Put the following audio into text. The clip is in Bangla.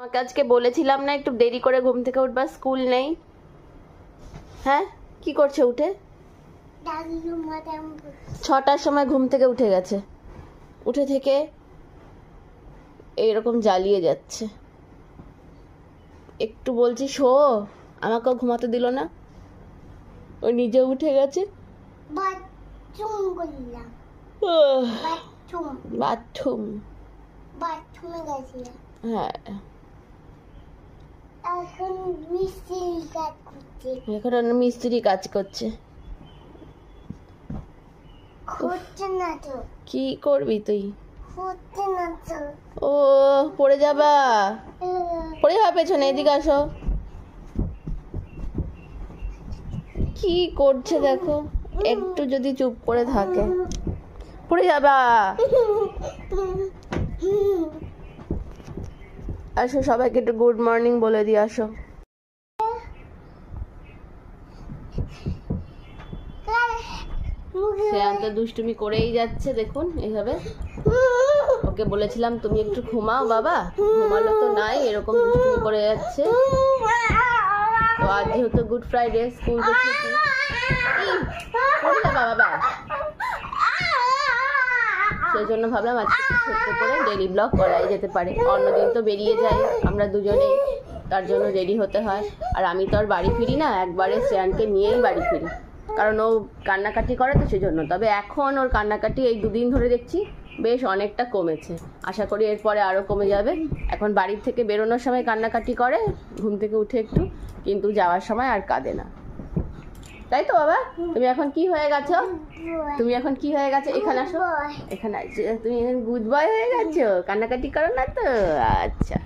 আমাকে আজকে বলেছিলাম না একটু দেরি করে ঘুম থেকে উঠবা, স্কুল নেই। হ্যাঁ, কি করছে উঠে? 6টার সময় ঘুম থেকে উঠে গেছে, উঠে থেকে এইরকম জ্বালিয়ে যাচ্ছে। একটু বলছি শো, আমাকেও ঘুমাতে দিল না, ও নিজে উঠে গেছে। বাথরুম হ্যাঁ, এখন মিস্ত্রি কাজ করছে। কি করবি তুই? ও পড়ে যাবা, পড়ে যাবা পেছনে, এদিকে আসো। কি করছে দেখো, একটু যদি চুপ করে থাকে পড়ে যাবা। আসো, সবাইকে একটু গুড মর্নিং বলে দিয়ে আসো। শ্রেয়ান্ত দুষ্টুমি করেই যাচ্ছে, দেখুন এইভাবে। ওকে বলেছিলাম তুমি একটু ঘুমাও বাবা, ঘুমালো তো নাই, এরকম দুষ্টুমি করে যাচ্ছে। তো আজ যেহেতু গুড ফ্রাইডে, স্কুল তো ছুটি, বাবা সেই জন্য ভাবলাম আজকে ছোট্ট করে ডেলি ব্লগ করাই যেতে পারে। অন্যদিন তো বেরিয়ে যাই আমরা দুজনেই, তার জন্য রেডি হতে হয়। আর আমি তো আর বাড়ি ফিরি না, একবারে শ্রেয়ানকে নিয়েই বাড়ি ফিরি, কারণ ও কান্নাকাটি করে তো সেজন্য। তবে এখন ওর কান্নাকাটি এই দুদিন ধরে দেখছি বেশ অনেকটা কমেছে, আশা করি এরপরে আরও কমে যাবে। এখন বাড়ির থেকে বেরোনোর সময় কান্নাকাটি করে ঘুম থেকে উঠে একটু, কিন্তু যাওয়ার সময় আর কাঁদে না, তাই তো বাবা? তুমি এখন কি হয়ে গেছো? তুমি এখন কি হয়ে গেছো? এখানে আসো, এখানে তুমি গুড বয় হয়ে গেছো, কান্নাকাটি করো না তো? আচ্ছা।